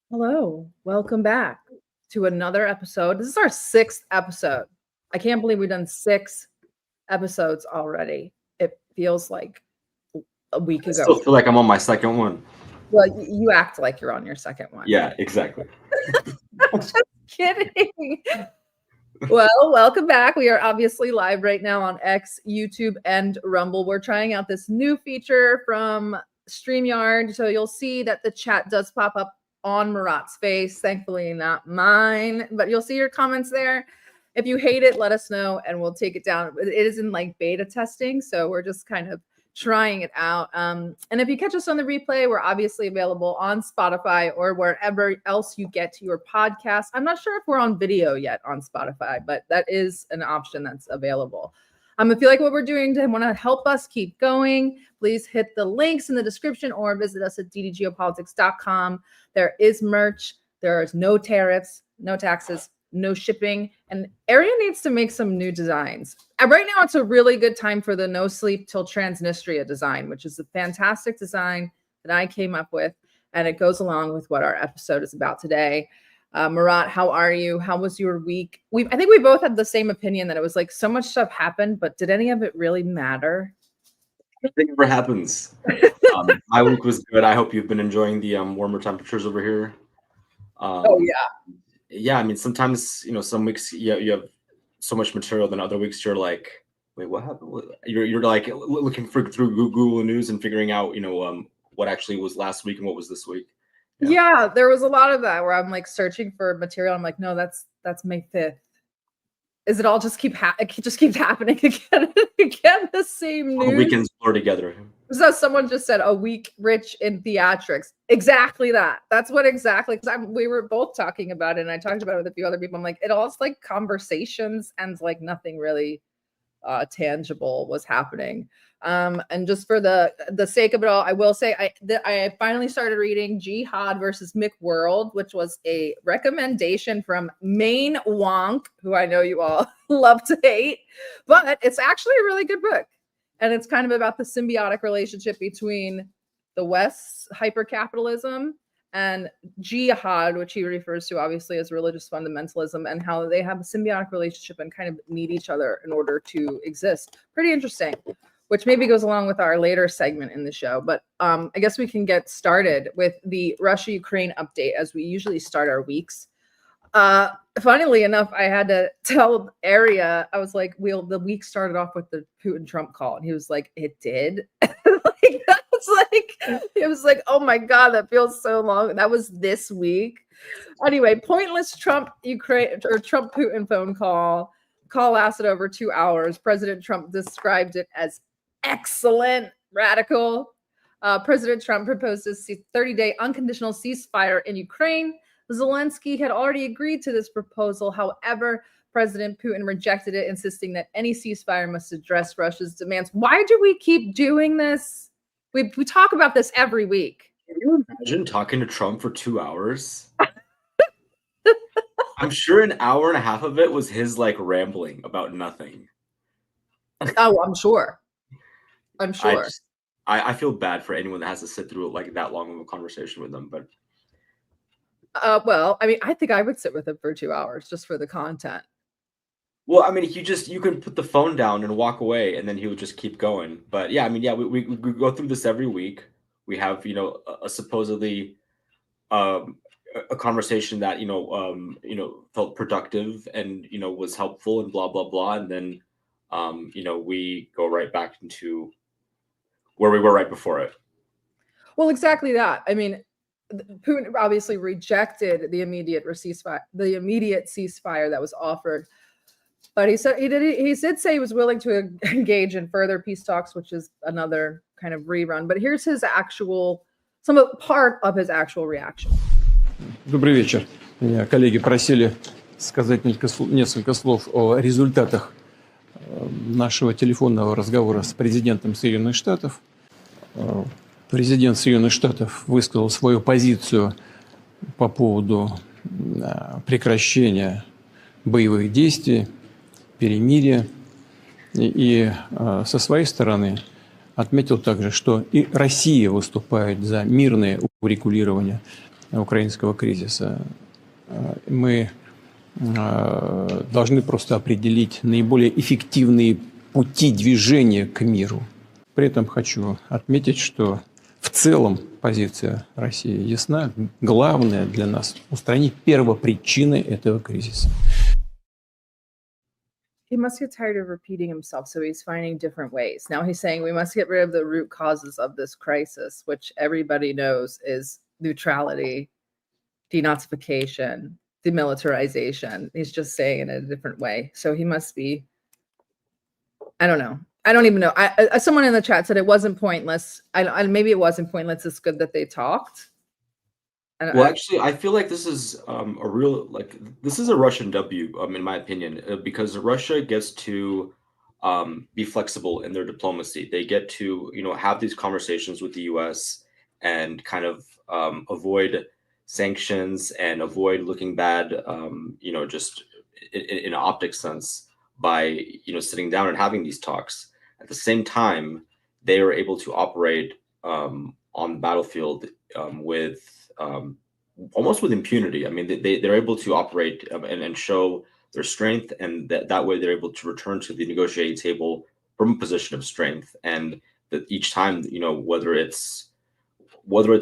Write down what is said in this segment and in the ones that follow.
Hello, welcome back to another episode. This is our 6th episode. I can't believe we've done 6 episodes already. It feels like a week I ago. still feel like I'm on my second one. Well, you act like you're on your second one. Yeah, exactly. I'm just kidding. Well, welcome back. We are obviously live right now on X, YouTube, and Rumble. We're trying out this new feature from StreamYard. So you'll see that the chat does pop up on Murat's face. Thankfully, not mine, but you'll see your comments there. If you hate it, let us know and we'll take it down. It is in like beta testing, so we're just kind of trying it out. And if you catch us on the replay, we're obviously available on Spotify or wherever else you get to your podcast. I'm not sure if we're on video yet on Spotify, but that is an option that's available. If you like what we're doing and want to help us keep going, please hit the links in the description or visit us at ddgeopolitics.com. There is merch. There is no tariffs, no taxes, no shipping, and Area needs to make some new designs. Right now, it's a really good time for the No Sleep Till Transnistria design, which is a fantastic design that I came up with, and it goes along with what our episode is about today. Murat, how are you? How was your week? I think we both had the same opinion that it was like so much stuff happened, but did any of it really matter? Nothing ever happens. My week was good. I hope you've been enjoying the warmer temperatures over here. Oh yeah. Yeah, I mean, sometimes, some weeks you have so much material, then other weeks you're like, wait, what happened? You're like looking through Google News and figuring out, what actually was last week and what was this week. Yeah, there was a lot of that where I'm like searching for material. I'm like, no, that's May 5th. Is it all just it just keeps happening again and again, the same news? All the weekends blur together. So someone just said a week rich in theatrics. Exactly that. That's what exactly, because we were both talking about it and I talked about it with a few other people. I'm like, it all's like conversations and like nothing really tangible was happening. And just for the sake of it all, I will say I finally started reading Jihad versus McWorld, which was a recommendation from Maine Wonk, who I know you all love to hate, but it's actually a really good book. And it's kind of about the symbiotic relationship between the West's hypercapitalism and jihad, which he refers to obviously as religious fundamentalism, and how they have a symbiotic relationship and kind of need each other in order to exist. Pretty interesting, which maybe goes along with our later segment in the show. But I guess we can get started with the Russia-Ukraine update as we usually start our weeks. Funnily enough, I had to tell Area, I was like, the week started off with the Putin-Trump call. And he was like, it did? It was like, oh my God, that feels so long. That was this week. Anyway, pointless Trump-Putin phone call. Call lasted over 2 hours. President Trump described it as excellent, radical. President Trump proposed a 30-day unconditional ceasefire in Ukraine. Zelensky had already agreed to this proposal. However, President Putin rejected it, insisting that any ceasefire must address Russia's demands. Why do we keep doing this? We talk about this every week. Can you imagine talking to Trump for 2 hours? I'm sure an hour and a half of it was his like rambling about nothing. Oh, I'm sure. I feel bad for anyone that has to sit through like that long of a conversation with them, but well, I mean, I think I would sit with him for 2 hours just for the content. Well, I mean, you can put the phone down and walk away, and then he would just keep going. But yeah, I mean, yeah, we go through this every week. We have a supposedly a conversation that felt productive and was helpful and blah blah blah, and then we go right back into where we were right before it. Well, exactly that. I mean, Putin obviously rejected the immediate ceasefire that was offered. But he did say he was willing to engage in further peace talks, which is another kind of rerun. But here's part of his actual reaction. Добрый вечер. Меня коллеги просили сказать несколько слов о результатах нашего телефонного разговора с президентом Соединенных Штатов. Президент Соединенных Штатов высказал свою позицию по поводу прекращения боевых действий, перемирия, и со своей стороны отметил также, что и Россия выступает за мирное урегулирование украинского кризиса. Мы должны просто определить наиболее эффективные пути движения к миру. При этом хочу отметить, что в целом позиция России ясна. Главное для нас – устранить первопричины этого кризиса. He must get tired of repeating himself, so he's finding different ways. Now he's saying we must get rid of the root causes of this crisis, which everybody knows is neutrality, denazification, demilitarization. He's just saying it in a different way. So he must be, I don't know. I don't even know. Someone in the chat said it wasn't pointless. Maybe it wasn't pointless. It's good that they talked. Well, actually, I feel like this is this is a Russian W, in my opinion, because Russia gets to be flexible in their diplomacy. They get to, have these conversations with the U.S. and kind of avoid sanctions and avoid looking bad, just in an optic sense by, sitting down and having these talks. At the same time, they are able to operate on the battlefield with almost with impunity. I mean, they're able to operate and show their strength, and that way they're able to return to the negotiating table from a position of strength. And that each time, whether it's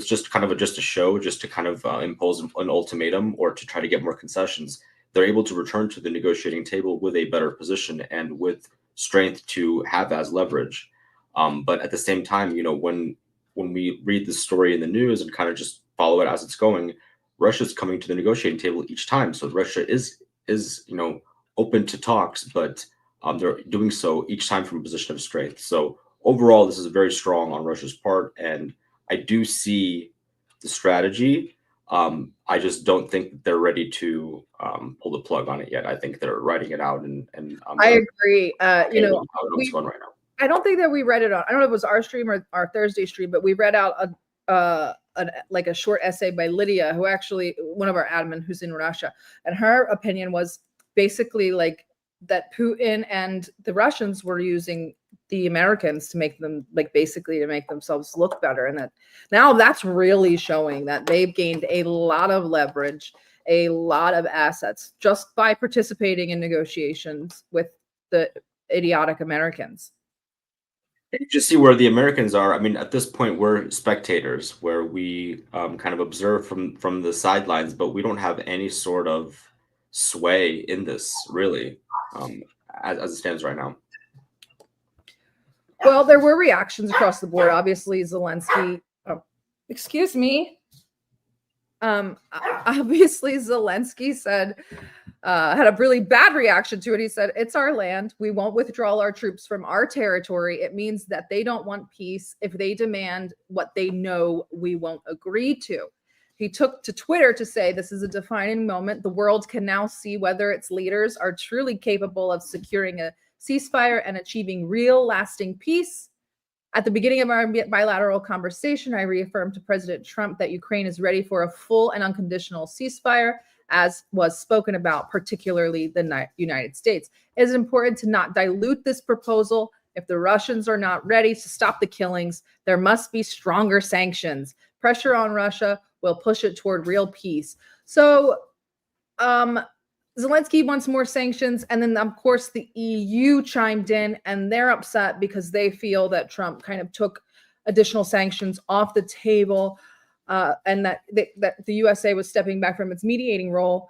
just kind of just a show, just to kind of impose an ultimatum or to try to get more concessions, they're able to return to the negotiating table with a better position and with strength to have as leverage. But at the same time, when we read the story in the news and kind of just follow it as it's going, Russia's coming to the negotiating table each time. So Russia is open to talks, but they're doing so each time from a position of strength. So overall, this is very strong on Russia's part, and I do see the strategy. I just don't think they're ready to pull the plug on it yet. I think they're writing it out, and I agree. how it's going right now. I don't think that we read it on. I don't know if it was our stream or our Thursday stream, but we read out a short essay by Lydia, who actually one of our admin who's in Russia, and her opinion was basically like that Putin and the Russians were using the Americans to make them basically to make themselves look better, and that now that's really showing that they've gained a lot of leverage, a lot of assets just by participating in negotiations with the idiotic Americans. You just see where the Americans are. I mean, at this point, we're spectators, where we kind of observe from the sidelines, but we don't have any sort of sway in this, really, as it stands right now. Well, there were reactions across the board. Obviously, Zelensky. Oh, excuse me. Obviously, Zelensky said. Had a really bad reaction to it. He said, "It's our land. We won't withdraw our troops from our territory. It means that they don't want peace if they demand what they know we won't agree to." He took to Twitter to say, "This is a defining moment. The world can now see whether its leaders are truly capable of securing a ceasefire and achieving real lasting peace. At the beginning of our bilateral conversation, I reaffirmed to President Trump that Ukraine is ready for a full and unconditional ceasefire, as was spoken about, particularly the United States. It is important to not dilute this proposal. If the Russians are not ready to stop the killings, there must be stronger sanctions. Pressure on Russia will push it toward real peace." So Zelensky wants more sanctions. And then, of course, the EU chimed in, and they're upset because they feel that Trump kind of took additional sanctions off the table. And that the USA was stepping back from its mediating role.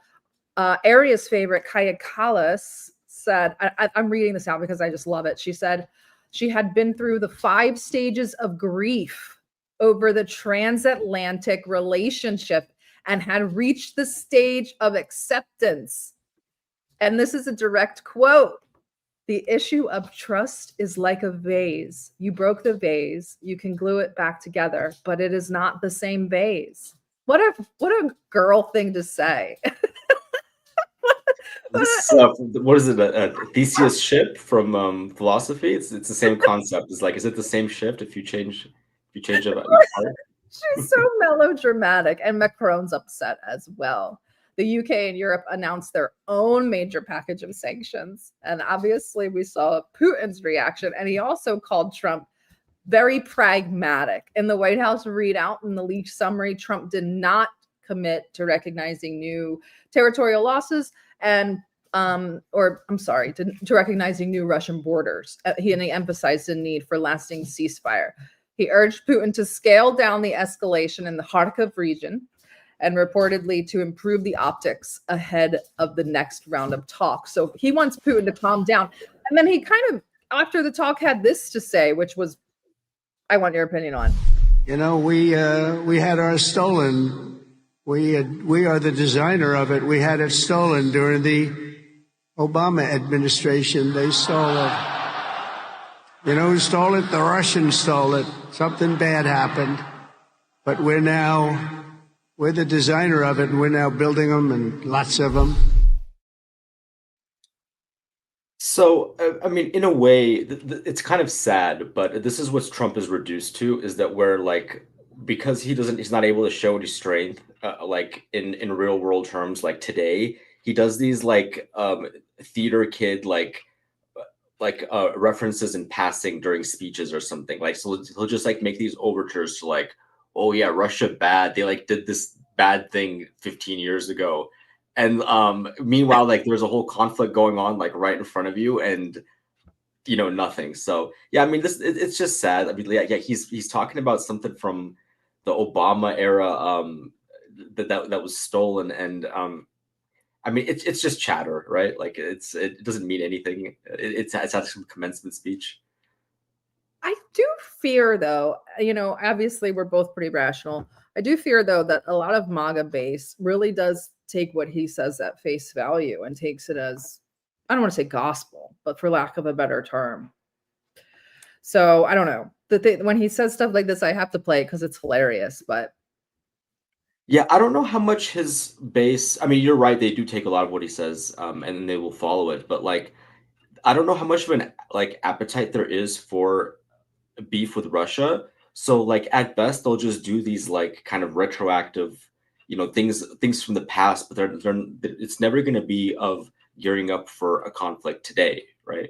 Aria's favorite, Kaya Kallas, said, I'm reading this out because I just love it. She said she had been through the 5 stages of grief over the transatlantic relationship and had reached the stage of acceptance. And this is a direct quote. "The issue of trust is like a vase. You broke the vase, you can glue it back together, but it is not the same vase." What a girl thing to say. This what is it? A Theseus ship from philosophy? It's the same concept. It's like, is it the same shift if you change it? She's so melodramatic, and Macron's upset as well. The UK and Europe announced their own major package of sanctions. And obviously we saw Putin's reaction, and he also called Trump very pragmatic. In the White House readout in the leaked summary, Trump did not commit to recognizing new territorial losses and to recognizing new Russian borders. He emphasized the need for lasting ceasefire. He urged Putin to scale down the escalation in the Kharkiv region and reportedly to improve the optics ahead of the next round of talks. So he wants Putin to calm down. And then he kind of, after the talk, had this to say, which was, I want your opinion on. You know, we had ours stolen. We are the designer of it. We had it stolen during the Obama administration. They stole it. You know who stole it? The Russians stole it. Something bad happened. But we're the designer of it, and we're now building them, and lots of them. So, I mean, in a way, it's kind of sad, but this is what Trump is reduced to, is that we're like, because he's not able to show any strength, like in real world terms, like today, he does these like theater kid like references in passing during speeches or something. Like, so he'll just like make these overtures to like, oh yeah, Russia bad. They like did this bad thing 15 years ago. And meanwhile, like there's a whole conflict going on like right in front of you, and you know, nothing. So yeah, I mean, it's just sad. I mean, yeah, he's talking about something from the Obama era that was stolen, and I mean, it's just chatter, right? Like it doesn't mean anything. It's actually some commencement speech. I do fear, though, you know, obviously we're both pretty rational. I do fear, though, that a lot of MAGA base really does take what he says at face value and takes it as, I don't want to say gospel, but for lack of a better term. So I don't know. When he says stuff like this, I have to play it because it's hilarious. But yeah, I don't know how much his base. I mean, you're right. They do take a lot of what he says, and they will follow it. But like, I don't know how much of an like appetite there is for beef with Russia. So like at best, they'll just do these like kind of retroactive, you know, things from the past. But it's never going to be of gearing up for a conflict today, right?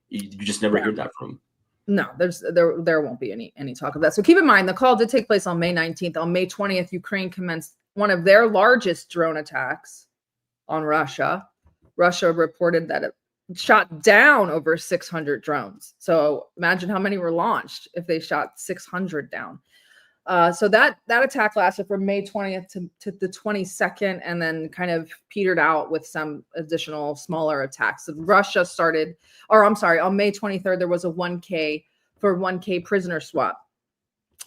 You just never hear that from. No, there won't be any talk of that. So keep in mind, the call did take place on May 19th. On May 20th, Ukraine commenced one of their largest drone attacks on Russia. Russia reported that it shot down over 600 drones. So imagine how many were launched if they shot 600 down. So that attack lasted from May 20th to the 22nd, and then kind of petered out with some additional smaller attacks. So Russia started, on May 23rd, there was a 1K prisoner swap.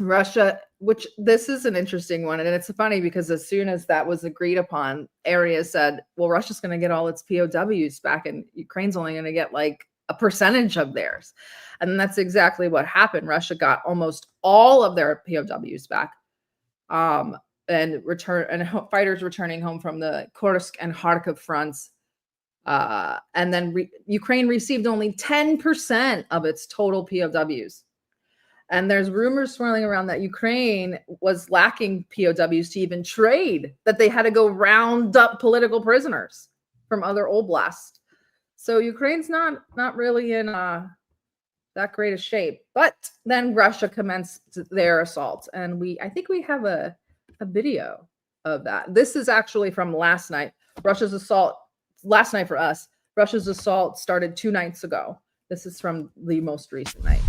Russia, which this is an interesting one, and it's funny because as soon as that was agreed upon, areas said, well, Russia's going to get all its POWs back, and Ukraine's only going to get like a percentage of theirs. And that's exactly what happened. Russia got almost all of their POWs back, and fighters returning home from the Kursk and Kharkiv fronts. And then Ukraine received only 10% of its total POWs. And there's rumors swirling around that Ukraine was lacking POWs to even trade, that they had to go round up political prisoners from other oblasts. So Ukraine's not really in that great a shape. But then Russia commenced their assault, and I think we have a video of that. This is actually from last night. Russia's assault last night for us. Russia's assault started 2 nights ago. This is from the most recent night.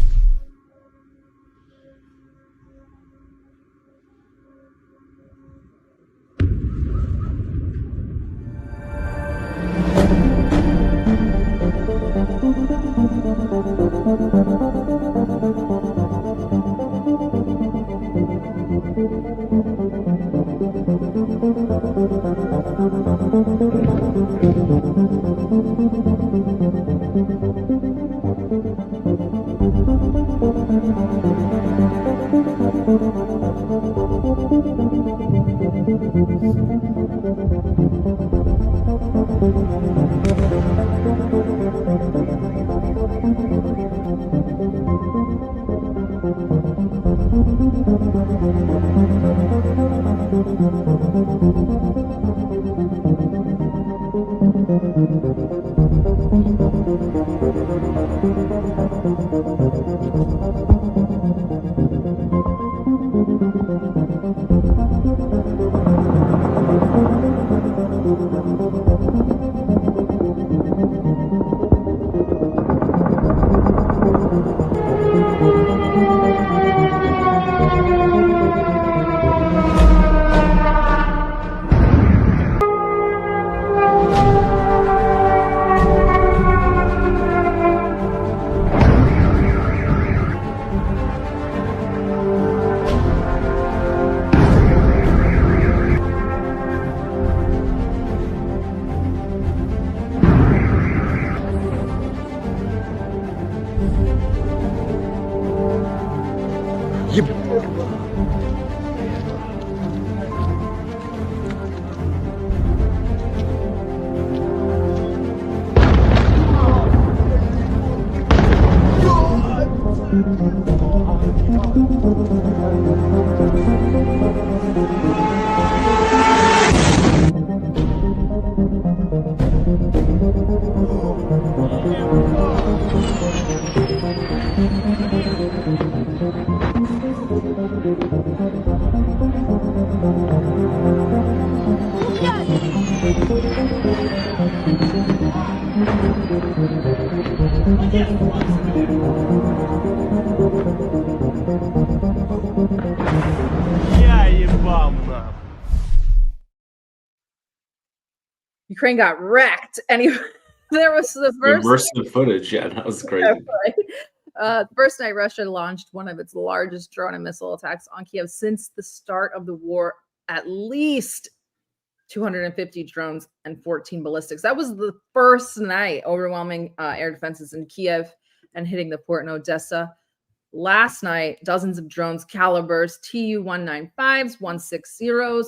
Ukraine got wrecked. Anyway, there was the first Immersive footage. Yeah, that was crazy. right. First night, Russia launched one of its largest drone and missile attacks on Kiev since the start of the war. At least 250 drones and 14 ballistics. That was the first night, overwhelming air defenses in Kiev and hitting the port in Odessa. Last night, dozens of drones, calibers, Tu-195s, 160s,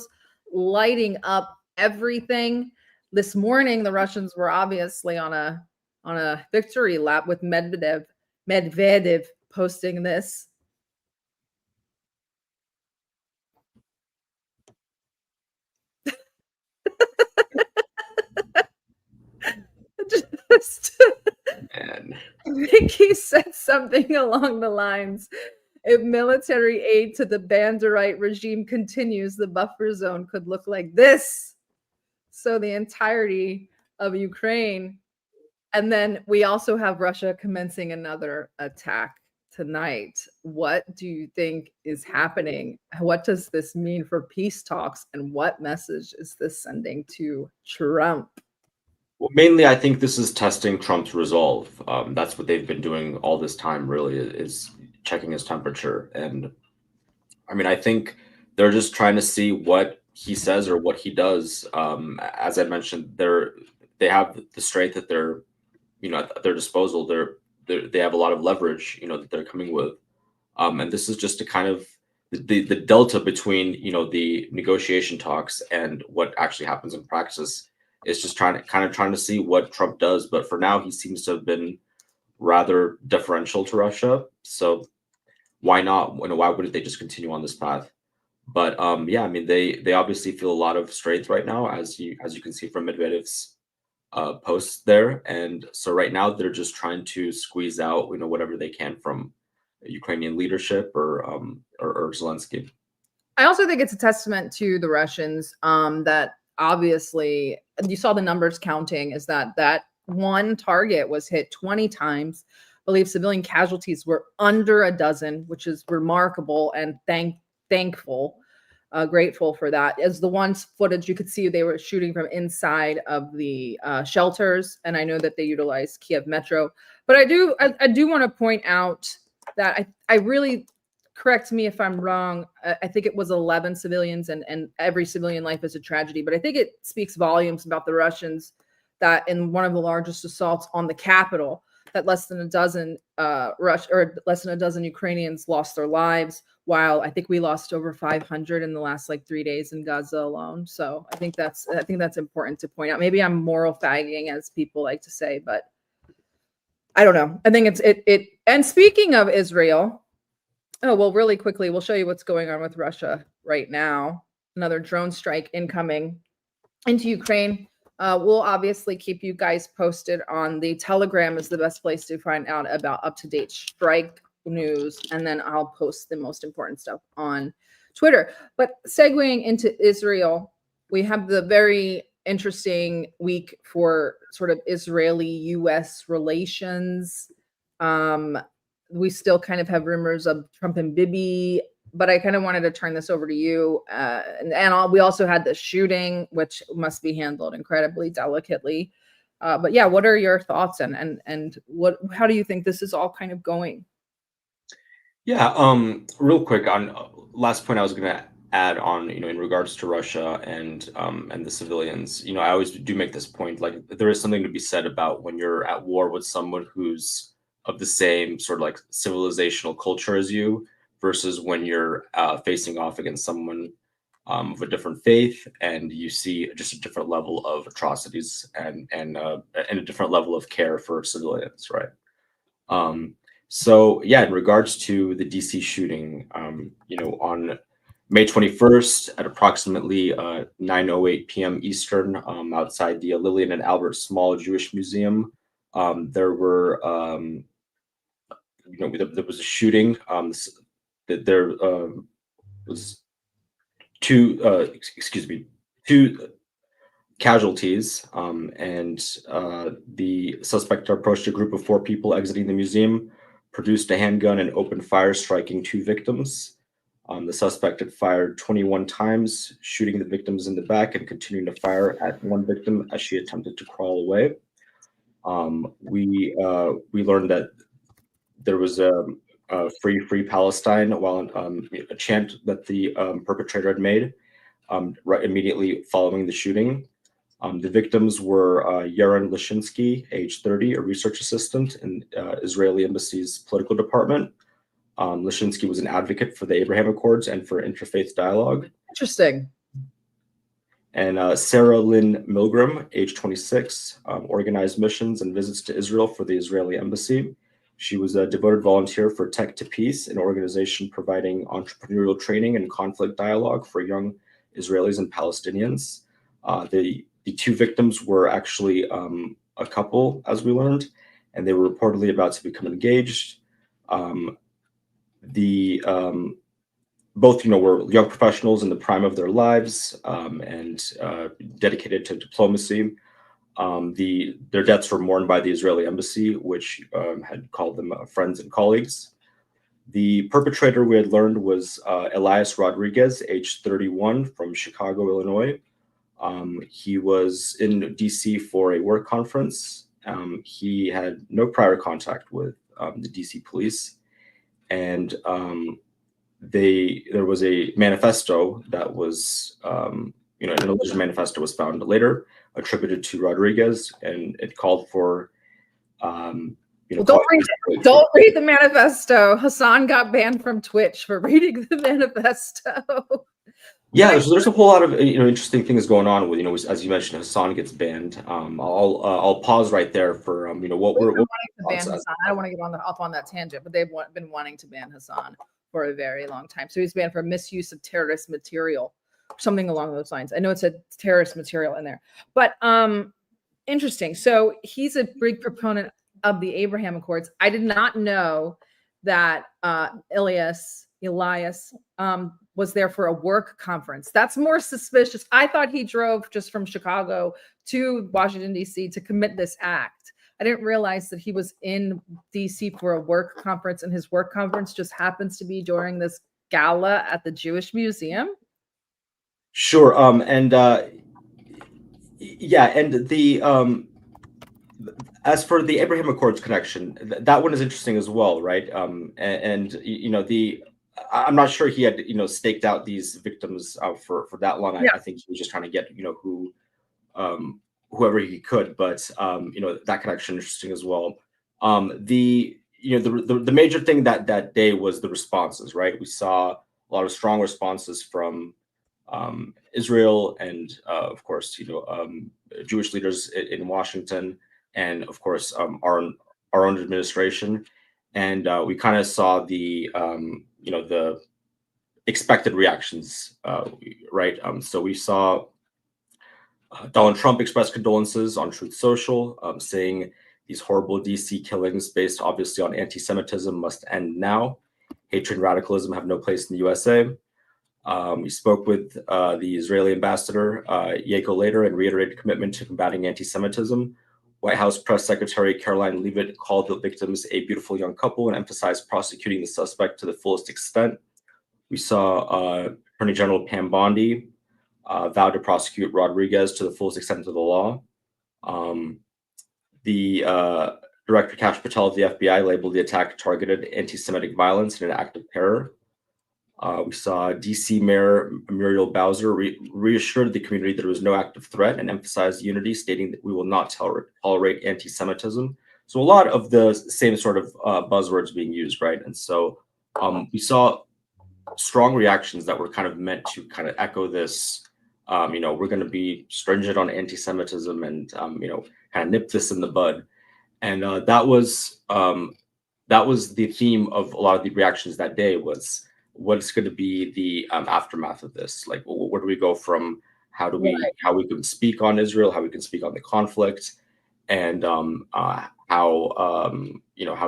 lighting up everything. This morning, the Russians were obviously on a victory lap with Medvedev posting this. And Mickey said something along the lines, if military aid to the Banderite regime continues, the buffer zone could look like this. So the entirety of Ukraine. And then we also have Russia commencing another attack tonight. What do you think is happening? What does this mean for peace talks? And what message is this sending to Trump? well, mainly, I think this is testing Trump's resolve. That's what they've been doing all this time, really, is checking his temperature. And I mean, I think they're just trying to see what he says or what he does. As I mentioned, they have the strength at their, at their disposal. They have a lot of leverage, that they're coming with. And this is just to kind of the delta between, the negotiation talks and what actually happens in practice is just trying to see what Trump does. But for now, he seems to have been rather deferential to Russia. So why not? Why wouldn't they just continue on this path? But yeah, I mean, they obviously feel a lot of strength right now, as you can see from Medvedev's posts there. And so right now they're just trying to squeeze out, whatever they can from Ukrainian leadership or Zelensky. I also think it's a testament to the Russians that obviously you saw the numbers counting is that one target was hit 20 times. I believe civilian casualties were under a dozen, which is remarkable and thankful, grateful for that. As the one footage you could see, they were shooting from inside of the shelters, and I know that they utilized Kiev Metro. But I do want to point out that I really, correct me if I'm wrong, I think it was 11 civilians, and every civilian life is a tragedy. But I think it speaks volumes about the Russians that in one of the largest assaults on the capital, that less than a dozen Ukrainians lost their lives, while I think we lost over 500 in the last 3 days in Gaza alone. So I think that's important to point out. Maybe I'm moral fagging, as people like to say, but I don't know. I think it. And speaking of Israel, oh well, really quickly, we'll show you what's going on with Russia right now. Another drone strike incoming into Ukraine. We'll obviously keep you guys posted on the Telegram is the best place to find out about up-to-date strike news. And then I'll post the most important stuff on Twitter. But segueing into Israel, we have the very interesting week for sort of Israeli-US relations. We still kind of have rumors of Trump and Bibi, but I kind of wanted to turn this over to you. We also had the shooting, which must be handled incredibly delicately. But yeah, what are your thoughts and how do you think this is all kind of going? Yeah, real quick on last point I was going to add on, in regards to Russia and the civilians. I always do make this point, there is something to be said about when you're at war with someone who's of the same sort of civilizational culture as you, versus when you're facing off against someone of a different faith, and you see just a different level of atrocities and a different level of care for civilians, right? So yeah, in regards to the DC shooting, on May 21st at approximately 9:08 p.m. Eastern, outside the Lillian and Albert Small Jewish Museum, there were there was a shooting. There was two casualties, and the suspect approached a group of 4 people exiting the museum, produced a handgun, and opened fire, striking 2 victims. The suspect had fired 21 times, shooting the victims in the back and continuing to fire at one victim as she attempted to crawl away. We learned that there was a free Palestine, while a chant that the perpetrator had made right immediately following the shooting. The victims were Yaron Lashinsky, age 30, a research assistant in Israeli Embassy's political department. Lashinsky was an advocate for the Abraham Accords and for interfaith dialogue. Interesting. And Sarah Lynn Milgram, age 26, organized missions and visits to Israel for the Israeli Embassy. She was a devoted volunteer for Tech to Peace, an organization providing entrepreneurial training and conflict dialogue for young Israelis and Palestinians. The 2 victims were actually a couple, as we learned, and they were reportedly about to become engaged. Both, were young professionals in the prime of their lives, and dedicated to diplomacy. Their deaths were mourned by the Israeli embassy, which had called them friends and colleagues. The perpetrator, we had learned, was Elias Rodriguez, age 31, from Chicago, Illinois. He was in DC for a work conference. He had no prior contact with the DC police, and there was a manifesto that was, an alleged manifesto was found later, attributed to Rodriguez, and it called for, don't read the manifesto. Hassan got banned from Twitch for reading the manifesto. Yeah, there's a whole lot of interesting things going on with as you mentioned, Hassan gets banned. I'll pause right there for what we're wanting to ban Hassan. I don't want to get off on that tangent, but they've been wanting to ban Hassan for a very long time. So he's banned for misuse of terrorist material, something along those lines. I know it said terrorist material in there, but interesting. So he's a big proponent of the Abraham Accords. I did not know that Elias was there for a work conference. That's more suspicious. I thought he drove just from Chicago to Washington, D.C. to commit this act. I didn't realize that he was in D.C. for a work conference, and his work conference just happens to be during this gala at the Jewish Museum. Sure. And the as for the Abraham Accords connection, that one is interesting as well, right? I'm not sure he had staked out these victims for that long. I think he was just trying to get whoever he could, but that connection interesting as well. The major thing that day was the responses, right? We saw a lot of strong responses from Israel and of course Jewish leaders in Washington, and of course our own administration, and we kind of saw the expected reactions, right? So we saw Donald Trump express condolences on Truth Social, saying these horrible DC killings based obviously on anti-Semitism must end now. Hatred and radicalism have no place in the USA. We spoke with the Israeli ambassador, Yako, later, and reiterated commitment to combating anti-Semitism. White House Press Secretary Caroline Leavitt called the victims a beautiful young couple and emphasized prosecuting the suspect to the fullest extent. We saw Attorney General Pam Bondi vowed to prosecute Rodriguez to the fullest extent of the law. The Director Kash Patel of the FBI labeled the attack targeted anti-Semitic violence and an act of terror. We saw DC Mayor Muriel Bowser reassured the community that there was no active threat and emphasized unity, stating that we will not tolerate anti-Semitism. So a lot of the same sort of buzzwords being used, right? And so we saw strong reactions that were kind of meant to kind of echo this, we're going to be stringent on anti-Semitism and, kind of nip this in the bud. And that was the theme of a lot of the reactions that day was, what's going to be the aftermath of this? Like, where do we go from how we can speak on Israel, how we can speak on the conflict, and how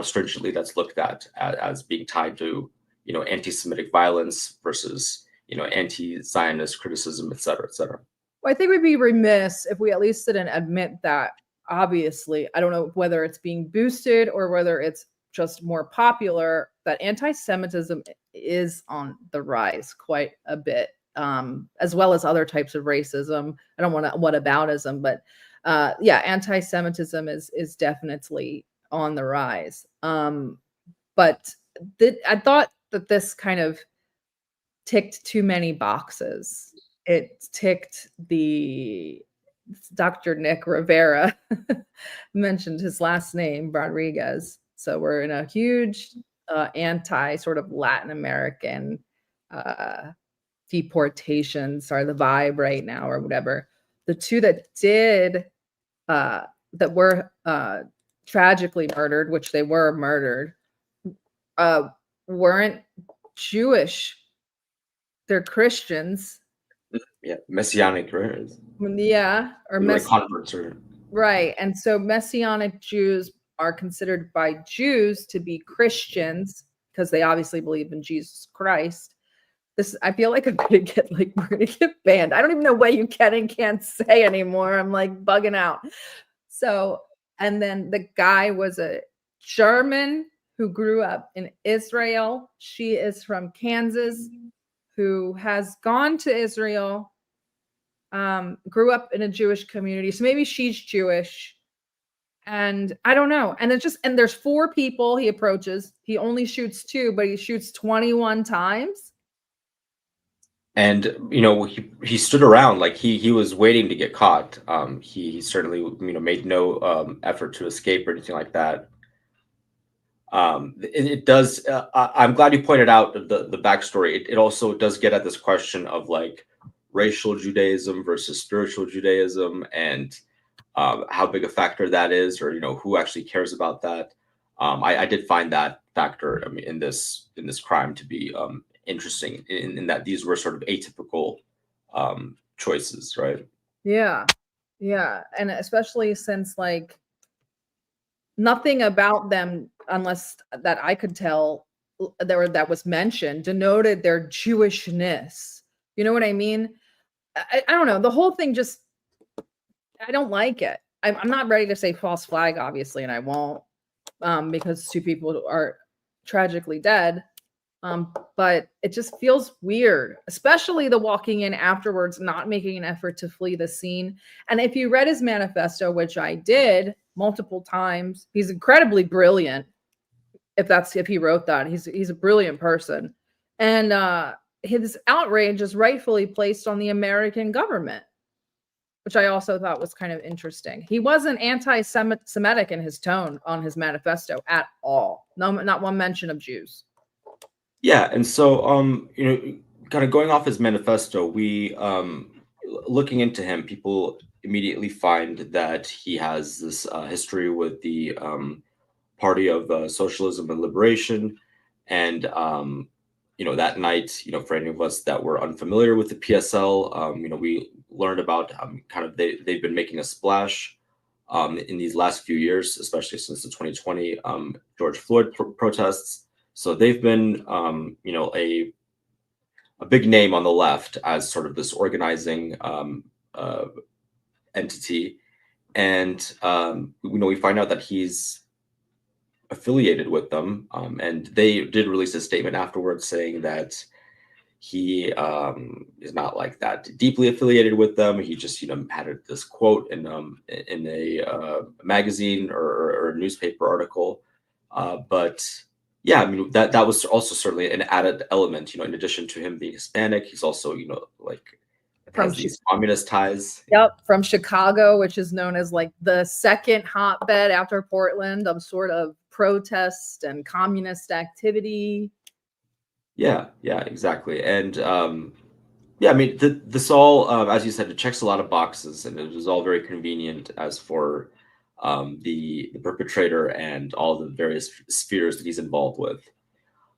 stringently that's looked at as being tied to anti-Semitic violence versus anti-Zionist criticism, et cetera, et cetera. Well, I think we'd be remiss if we at least didn't admit that, obviously, I don't know whether it's being boosted or whether it's just more popular, that anti-Semitism is on the rise quite a bit, as well as other types of racism. I don't want to whataboutism, but yeah, anti-Semitism is definitely on the rise. But I thought that this kind of ticked too many boxes. It ticked the Dr. Nick Rivera mentioned his last name, Rodriguez. So we're in a huge anti sort of Latin American deportations are the vibe right now, or whatever. The two that did that were tragically murdered, which they were murdered, weren't Jewish. They're Christians. Yeah, messianic, right? Yeah, or like converts, or right. And so Messianic Jews are considered by Jews to be Christians because they obviously believe in Jesus Christ. This, I feel like we're gonna get banned. I don't even know what you can and can't say anymore. I'm like bugging out. So, and then the guy was a German who grew up in Israel. She is from Kansas, who has gone to Israel, grew up in a Jewish community. So maybe she's Jewish. And I don't know. And and there's 4 people he approaches. He only shoots 2, but he shoots 21 times. And he stood around, like he was waiting to get caught. He certainly made no effort to escape or anything like that. It does. I'm glad you pointed out the backstory. It also does get at this question of like racial Judaism versus spiritual Judaism, and how big a factor that is, or who actually cares about that. I did find that factor, in this crime to be interesting, in that these were sort of atypical choices, right? Yeah. Yeah. And especially since like nothing about them, unless that I could tell that was mentioned, denoted their Jewishness. You know what I mean? I don't know. The whole thing just, I don't like it. I'm not ready to say false flag, obviously, and I won't, because 2 people are tragically dead. But it just feels weird, especially the walking in afterwards, not making an effort to flee the scene. And if you read his manifesto, which I did multiple times, he's incredibly brilliant. If he wrote that, he's a brilliant person. And his outrage is rightfully placed on the American government, which I also thought was kind of interesting. He wasn't anti-Semitic in his tone on his manifesto at all. No, not one mention of Jews. Yeah, and so kind of going off his manifesto, we looking into him, people immediately find that he has this history with the Party of Socialism and Liberation, and that night, for any of us that were unfamiliar with the PSL, we learned about kind of they've been making a splash in these last few years, especially since the 2020 George Floyd protests. So they've been, a big name on the left as sort of this organizing entity, and we find out that he's affiliated with them, and they did release a statement afterwards saying that he is not like that deeply affiliated with them. He just had this quote in a magazine or a newspaper article, but yeah, I mean that was also certainly an added element. In addition to him being Hispanic, he's also has these communist ties. Yep, from Chicago, which is known as like the second hotbed after Portland of sort of protest and communist activity. Yeah, exactly. And yeah, I mean this all, as you said, it checks a lot of boxes, and it was all very convenient as for the perpetrator and all the various spheres that he's involved with.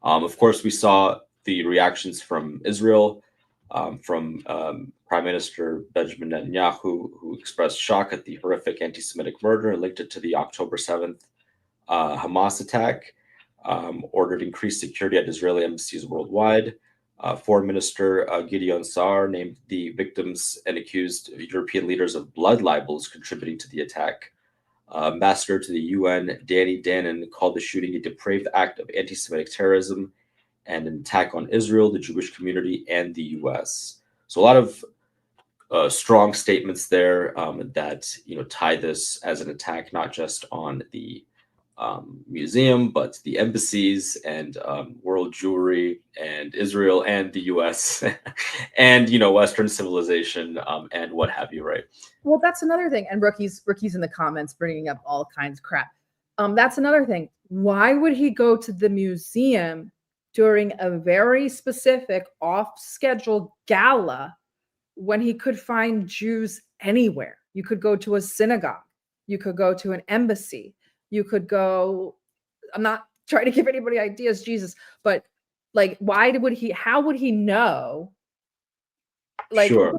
Of course, we saw the reactions from Israel, from Prime Minister Benjamin Netanyahu, who expressed shock at the horrific anti-Semitic murder and linked it to the October 7th Hamas attack, ordered increased security at Israeli embassies worldwide. Foreign Minister Gideon Saar named the victims and accused European leaders of blood libels contributing to the attack. Ambassador to the UN, Danny Danon, called the shooting a depraved act of anti-Semitic terrorism and an attack on Israel, the Jewish community, and the US. So a lot of strong statements there that tie this as an attack not just on the museum, but the embassies and world Jewry and Israel and the U.S. and Western civilization and what have you, right? Well, that's another thing. And Rookie's in the comments bringing up all kinds of crap. That's another thing. Why would he go to the museum during a very specific off-schedule gala when he could find Jews anywhere? You could go to a synagogue. You could go to an embassy. You could go, I'm not trying to give anybody ideas, Jesus, but like, how would he know? Like, sure.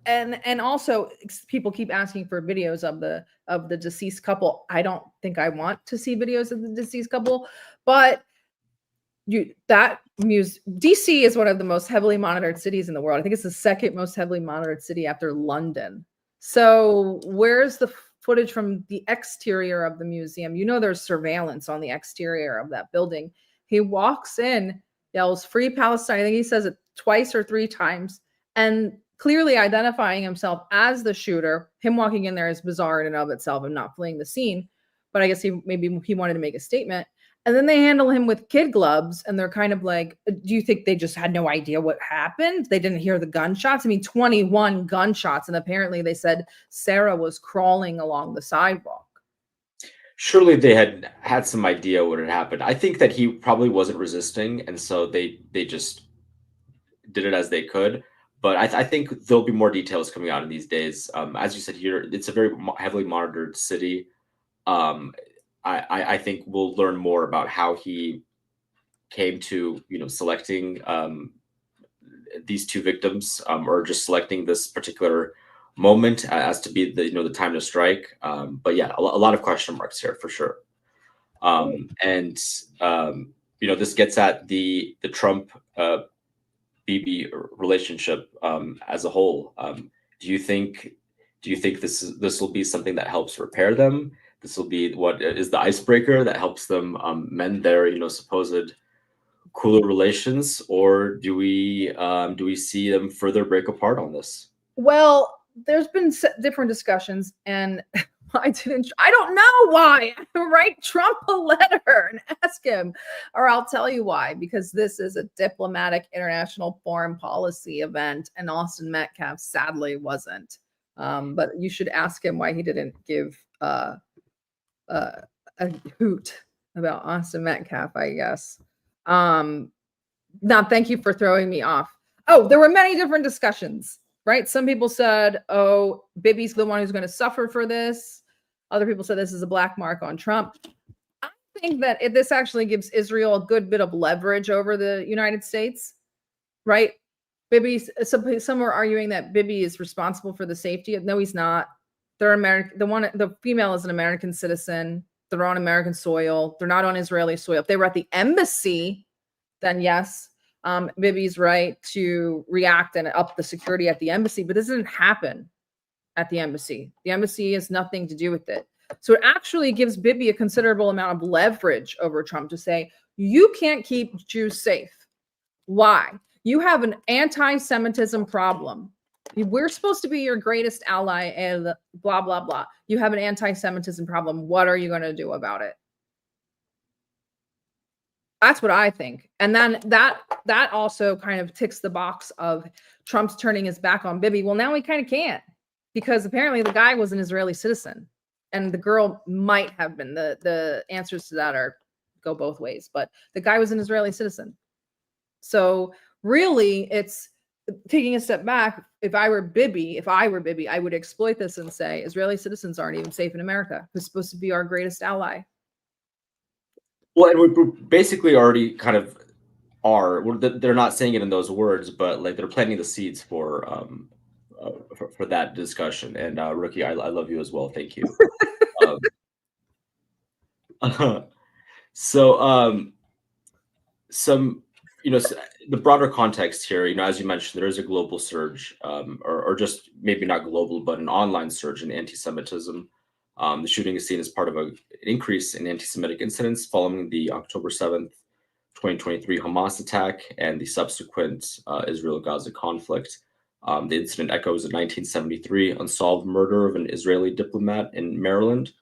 And also people keep asking for videos of the deceased couple. I don't think I want to see videos of the deceased couple, but DC is one of the most heavily monitored cities in the world. I think it's the second most heavily monitored city after London. So where's the footage from the exterior of the museum? There's surveillance on the exterior of that building. He walks in, yells "Free Palestine." I think he says it twice or three times, and clearly identifying himself as the shooter. Him walking in there is bizarre in and of itself and not fleeing the scene, but I guess he wanted to make a statement. And then they handle him with kid gloves, and they're kind of like, do you think they just had no idea what happened? They didn't hear the gunshots? I mean, 21 gunshots, and apparently they said Sarah was crawling along the sidewalk. Surely they had some idea what had happened. I think that he probably wasn't resisting, and so they just did it as they could. But I think there'll be more details coming out in these days. As you said here, it's a very heavily monitored city. I think we'll learn more about how he came to, selecting these two victims, or just selecting this particular moment as to be the time to strike. But yeah, a lot of question marks here for sure. And this gets at the Trump Bibi relationship as a whole. Do you think this will be something that helps repair them? This will be what is the icebreaker that helps them mend their supposed cooler relations, or do we see them further break apart on this? Well, there's been different discussions, and I don't know why. Write Trump a letter and ask him, or I'll tell you why, because this is a diplomatic international foreign policy event, and Austin Metcalf sadly wasn't. But you should ask him why he didn't give a hoot about Austin Metcalf, I guess. Now, thank you for throwing me off. Oh, there were many different discussions, right? Some people said, oh, Bibi's the one who's going to suffer for this. Other people said this is a black mark on Trump. I think that this actually gives Israel a good bit of leverage over the United States, right? Some were arguing that Bibi is responsible for the safety. No, he's not. They're American. The female is an American citizen. They're on American soil. They're not on Israeli soil. If they were at the embassy, then yes, Bibi's right to react and up the security at the embassy. But this didn't happen at the embassy. The embassy has nothing to do with it. So it actually gives Bibi a considerable amount of leverage over Trump to say, you can't keep Jews safe. Why? You have an anti-Semitism problem. We're supposed to be your greatest ally and blah, blah, blah. You have an anti-Semitism problem. What are you going to do about it? That's what I think. And then that also kind of ticks the box of Trump's turning his back on Bibi. Well, now he kind of can't, because apparently the guy was an Israeli citizen and the girl might have been. The answers to that go both ways, but the guy was an Israeli citizen. So really, it's taking a step back. If I were Bibi, I would exploit this and say Israeli citizens aren't even safe in America, who's supposed to be our greatest ally. Well, and we basically already kind of are. They're not saying it in those words, but like they're planting the seeds for that discussion. And Rookie, I love you as well. Thank you. So some the broader context here, as you mentioned, there is a global surge, or just maybe not global, but an online surge in anti-Semitism. The shooting is seen as part of an increase in anti-Semitic incidents following the October 7th, 2023 Hamas attack and the subsequent Israel-Gaza conflict. The incident echoes a 1973 unsolved murder of an Israeli diplomat in Maryland,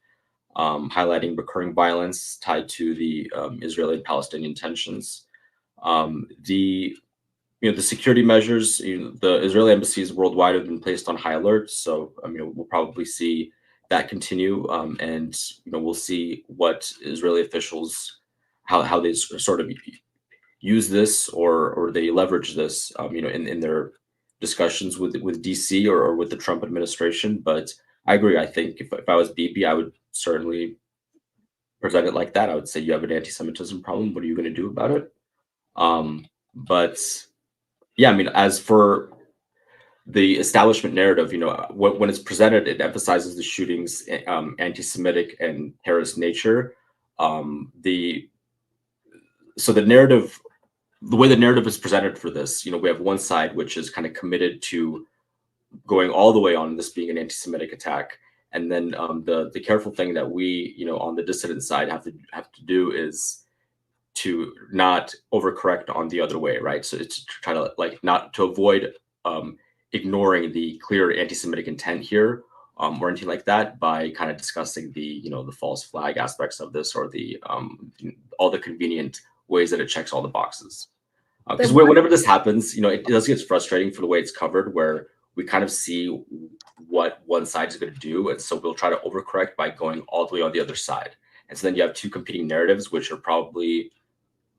highlighting recurring violence tied to the Israeli and Palestinian tensions. The security measures, the Israeli embassies worldwide have been placed on high alert. So, we'll probably see that continue, and we'll see what Israeli officials, how they sort of use this or they leverage this, in their discussions with DC or with the Trump administration. But I agree. I think if I was Bibi, I would certainly present it like that. I would say you have an anti-Semitism problem. What are you going to do about it? But yeah, as for the establishment narrative, when it's presented, it emphasizes the shootings, anti-Semitic and terrorist nature. The narrative, the way the narrative is presented for this, we have one side which is kind of committed to going all the way on this being an anti-Semitic attack, and then the careful thing that we, on the dissident side, have to do is to not overcorrect on the other way, right? So it's to try to not to avoid ignoring the clear anti-Semitic intent here, or anything like that, by kind of discussing the the false flag aspects of this, or the all the convenient ways that it checks all the boxes. Because whenever this happens, it does get frustrating for the way it's covered, where we kind of see what one side is going to do, and so we'll try to overcorrect by going all the way on the other side. And so then you have two competing narratives, which are probably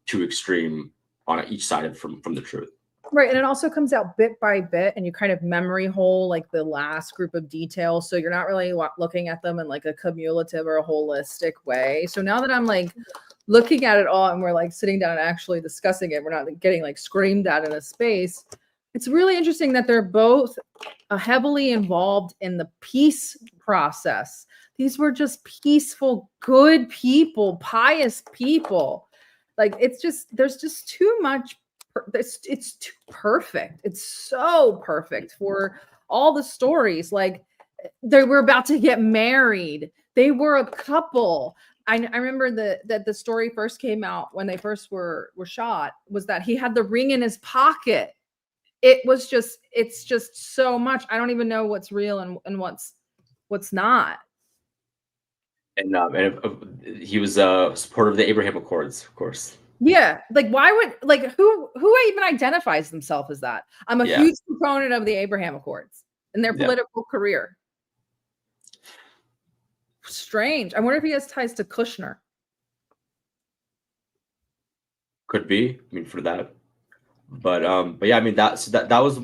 too extreme on each side from the truth. Right. And it also comes out bit by bit, and you kind of memory hole like the last group of details. So you're not really looking at them in like a cumulative or a holistic way. So now that I'm looking at it all and we're sitting down and actually discussing it, we're not getting screamed at in a space. It's really interesting that they're both heavily involved in the peace process. These were just peaceful, good people, pious people. There's just too much. It's too perfect. It's so perfect for all the stories. They were about to get married. They were a couple. I remember that the story first came out when they first were shot, was that he had the ring in his pocket. It's just so much. I don't even know what's real and what's not. And he was a supporter of the Abraham Accords, of course. Yeah, why would who even identifies themselves as that? I'm a huge proponent of the Abraham Accords in their political career. Strange. I wonder if he has ties to Kushner. Could be. For that. But yeah, that was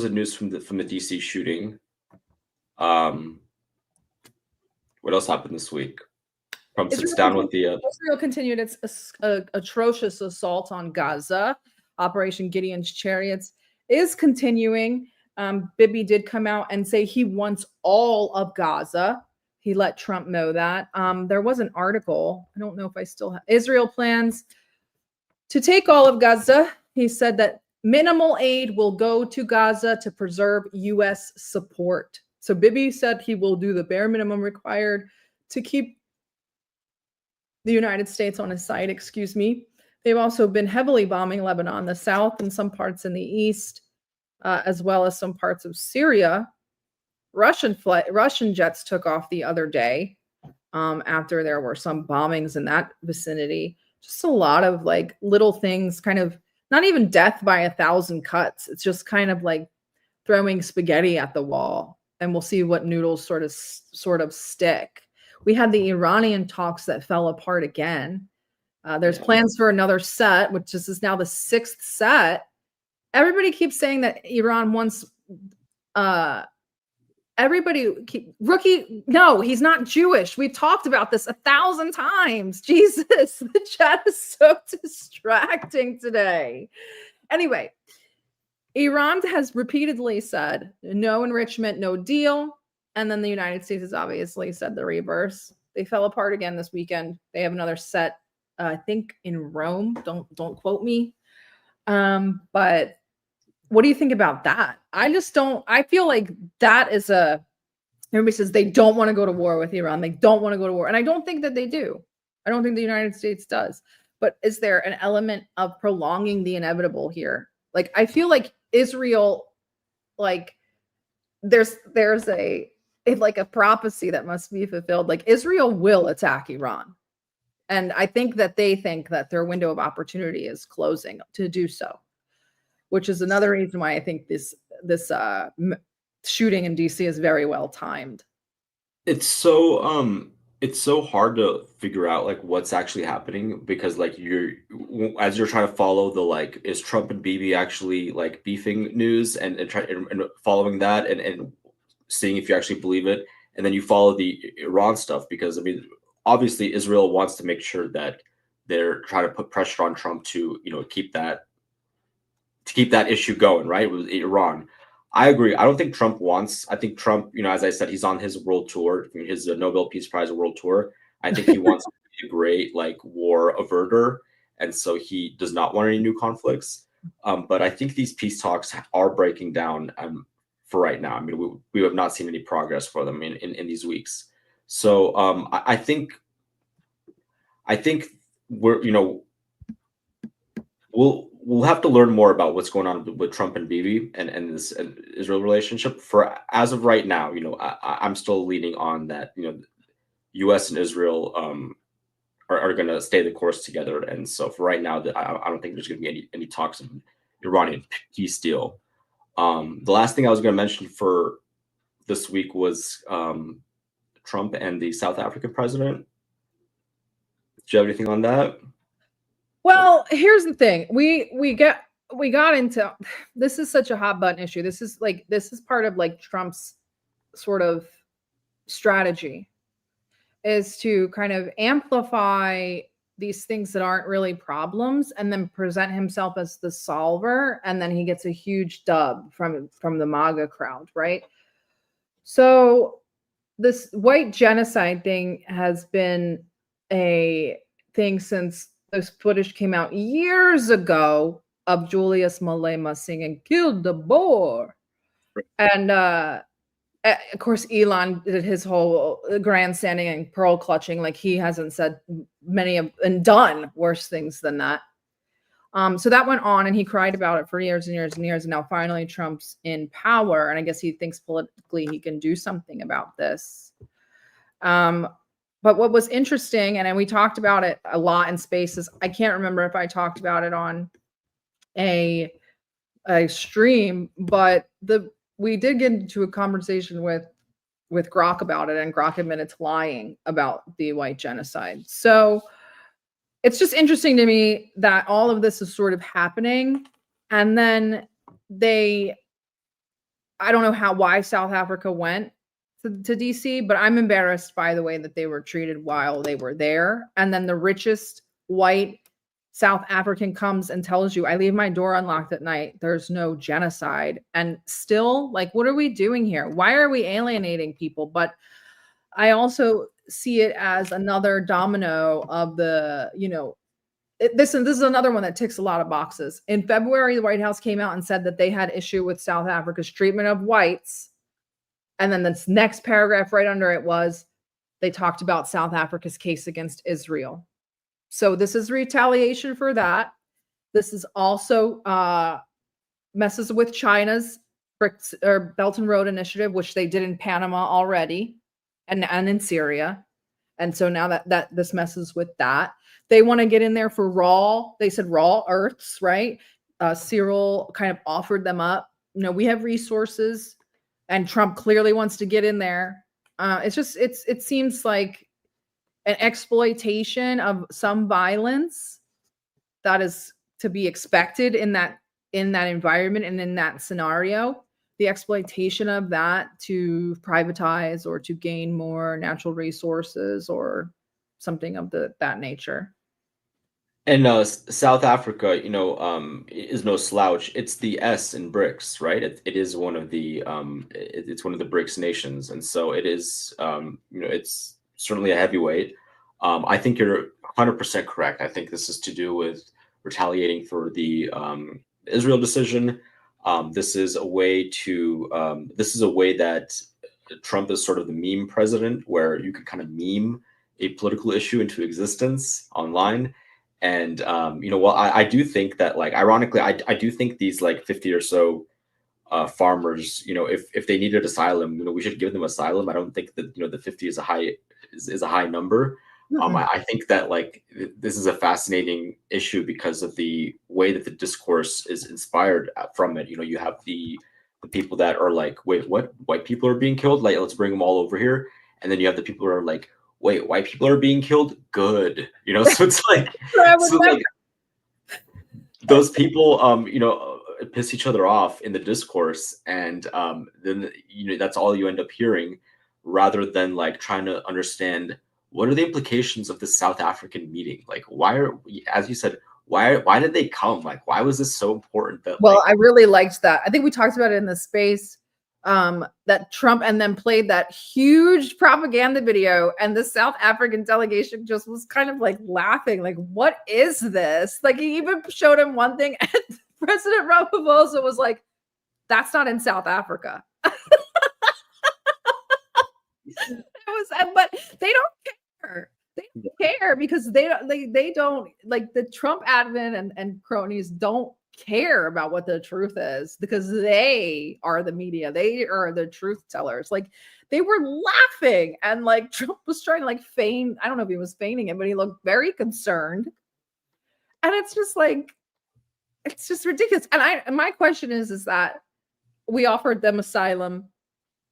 the news from the DC shooting. What else happened this week? Trump sits down with the Israel continued its atrocious assault on Gaza. Operation Gideon's Chariots is continuing. Bibi did come out and say he wants all of Gaza. He let Trump know that. There was an article. I don't know if I still have. Israel plans to take all of Gaza. He said that minimal aid will go to Gaza to preserve U.S. support. So Bibi said he will do the bare minimum required to keep the United States on his side, excuse me. They've also been heavily bombing Lebanon, the south, and some parts in the east, as well as some parts of Syria. Russian jets took off the other day after there were some bombings in that vicinity. Just a lot of little things, kind of not even death by 1,000 cuts. It's just kind of throwing spaghetti at the wall, and we'll see what noodles sort of stick. We had the Iranian talks that fell apart again. There's plans for another set, which is now the 6th set. Everybody keeps saying that Iran wants no, he's not Jewish. We've talked about this 1,000 times. Jesus, the chat is so distracting today. Anyway, Iran has repeatedly said no enrichment, no deal. And then the United States has obviously said the reverse. They fell apart again this weekend. They have another set I think in Rome. Don't quote me. But what do you think about that? I feel like that is everybody says they don't want to go to war with Iran. They don't want to go to war. And I don't think that they do. I don't think the United States does. But is there an element of prolonging the inevitable here? Like, I feel like Israel, like, there's like a prophecy that must be fulfilled. Like, Israel will attack Iran. And I think that they think that their window of opportunity is closing to do so, which is another reason why I think this shooting in DC is very well timed. It's so hard to figure out like what's actually happening because like as you're trying to follow the like is Trump and Bibi actually like beefing news and following that and seeing if you actually believe it, and then you follow the Iran stuff because I mean obviously Israel wants to make sure that they're trying to put pressure on Trump to keep that issue going, right, with Iran. I agree. I don't think Trump wants. I think Trump, as I said, he's on his world tour, his Nobel Peace Prize world tour. I think he wants to be a great like war averter, and so he does not want any new conflicts. But I think these peace talks are breaking down for right now. I mean, we have not seen any progress for them in these weeks. So I think we're we'll have to learn more about what's going on with Trump and Bibi and this Israel relationship. For as of right now, I'm still leaning on that. U.S. and Israel are going to stay the course together, and so for right now, I don't think there's going to be any talks of Iranian peace deal. The last thing I was going to mention for this week was Trump and the South African president. Do you have anything on that? Well, here's the thing. We got into this is such a hot button issue. This is part of like Trump's sort of strategy is to kind of amplify these things that aren't really problems and then present himself as the solver, and then he gets a huge dub from the MAGA crowd, right? So this white genocide thing has been a thing since this footage came out years ago of Julius Malema singing "Kill the Boer," and of course Elon did his whole grandstanding and pearl clutching, like he hasn't said and done worse things than that. So that went on, and he cried about it for years and years and years, and now finally Trump's in power, and I guess he thinks politically he can do something about this. But what was interesting, and we talked about it a lot in Spaces. I can't remember if I talked about it on a stream, but we did get into a conversation with Grok about it, and Grok admitted to lying about the white genocide. So it's just interesting to me that all of this is sort of happening, and then I don't know why South Africa went to DC, but I'm embarrassed by the way that they were treated while they were there. And then the richest white South African comes and tells you, I leave my door unlocked at night, there's no genocide. And still, like, what are we doing here? Why are we alienating people? But I also see it as another domino of the, this is another one that ticks a lot of boxes. In February, the White House came out and said that they had issue with South Africa's treatment of whites. And then this next paragraph right under it was, they talked about South Africa's case against Israel. So this is retaliation for that. This is also messes with China's Belt and Road Initiative, which they did in Panama already, and in Syria. And so now that this messes with that. They want to get in there for they said raw earths, right? Cyril kind of offered them up. We have resources, and Trump clearly wants to get in there. It seems like an exploitation of some violence that is to be expected in that environment and in that scenario. The exploitation of that to privatize or to gain more natural resources or something of that nature. And South Africa, is no slouch. It's the S in BRICS, right? It is one of the it's one of the BRICS nations, and so it is it's certainly a heavyweight. I think you're 100% correct. I think this is to do with retaliating for the Israel decision. This is a way that Trump is sort of the meme president, where you can kind of meme a political issue into existence online. And well, I do think that, like, ironically, I do think these like 50 or so farmers, if they needed asylum, we should give them asylum. I don't think that the 50 is a high number. I think that, like, this is a fascinating issue because of the way that the discourse is inspired from it. You have the people that are like, wait, what? White people are being killed? Like, let's bring them all over here. And then you have the people who are like, wait, white people are being killed? Good. So it's like, those people, piss each other off in the discourse, and then that's all you end up hearing, rather than like trying to understand what are the implications of this South African meeting. Like, as you said, why did they come? Like, why was this so important? Well, I really liked that. I think we talked about it in the space, that Trump and then played that huge propaganda video, and the South African delegation just was kind of like laughing, like, what is this? Like, he even showed him one thing, and President Ramaphosa was like, that's not in South Africa. But they don't care. They don't care because they don't like the Trump admin and cronies don't care about what the truth is, because they are the media. They are the truth tellers. Like, they were laughing, and like Trump was trying to like feign. I don't know if he was feigning it, but he looked very concerned. And it's just like, it's just ridiculous. And my question is that we offered them asylum.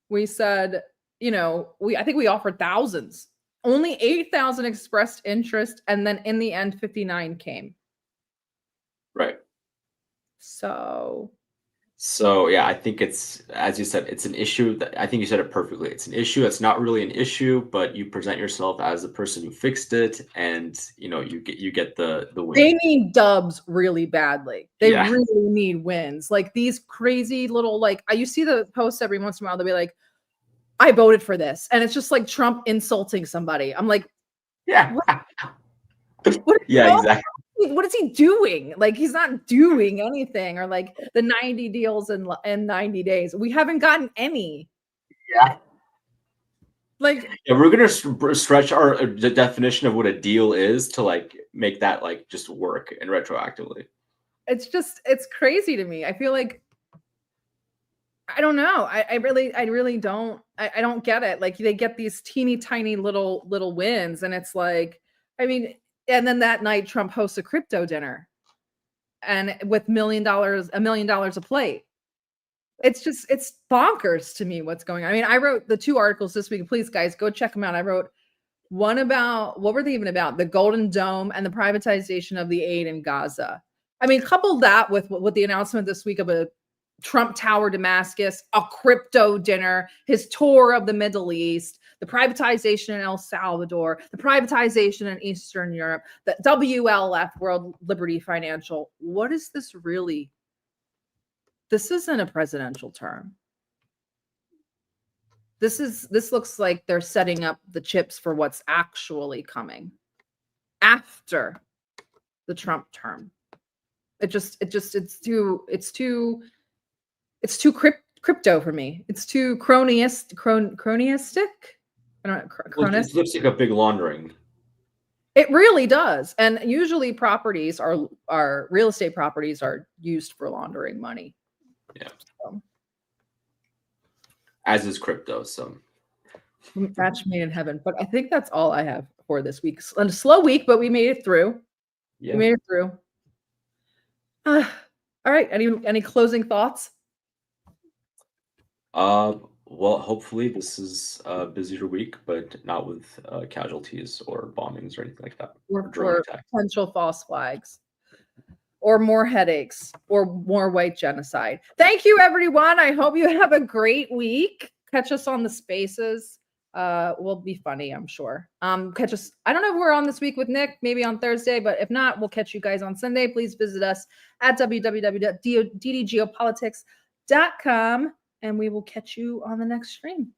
We said, I think we offered thousands. Only 8,000 expressed interest, and then in the end, 59 came. Right. So yeah, I think it's, as you said, it's an issue that, I think you said it perfectly. It's an issue. It's not really an issue, but you present yourself as the person who fixed it, and you get the win. They need dubs really badly. They really need wins. Like, these crazy little, like, you see the posts every once in a while. They'll be like, I voted for this, and it's just like Trump insulting somebody. I'm like, what exactly. What is he doing? Like, he's not doing anything. Or like the 90 deals in 90 days. We haven't gotten any. Yeah. Like, we're gonna stretch the definition of what a deal is to like make that like just work and retroactively. It's crazy to me. I feel like, I don't know. I really don't. I don't get it. Like, they get these teeny tiny little wins, and it's like, I mean, and then that night Trump hosts a crypto dinner, and with $1 million a plate. It's bonkers to me what's going on. I mean, I wrote the 2 articles this week. Please, guys, go check them out. I wrote one about, what were they even about? The Golden Dome and the privatization of the aid in Gaza. I mean, couple that with the announcement this week of a Trump Tower Damascus, a crypto dinner, his tour of the Middle East, the privatization in El Salvador, the privatization in Eastern Europe, the WLF, World Liberty Financial. What is this really? This isn't a presidential term. This looks like they're setting up the chips for what's actually coming after the Trump term. It's too crypto for me. It's too cronyistic. I don't know. It looks like a big laundering. It really does. And usually properties are real estate properties are used for laundering money. Yeah. So, as is crypto. So match made in heaven. But I think that's all I have for this week. A slow week, but we made it through. Yeah. We made it through. All right. Any closing thoughts? Well, hopefully this is a busier week, but not with casualties or bombings or anything like that. Or potential false flags. Or more headaches, or more white genocide. Thank you, everyone. I hope you have a great week. Catch us on the spaces. Will be funny, I'm sure. Catch us. I don't know if we're on this week with Nick, maybe on Thursday, but if not, we'll catch you guys on Sunday. Please visit us at www.ddgeopolitics.com, and we will catch you on the next stream.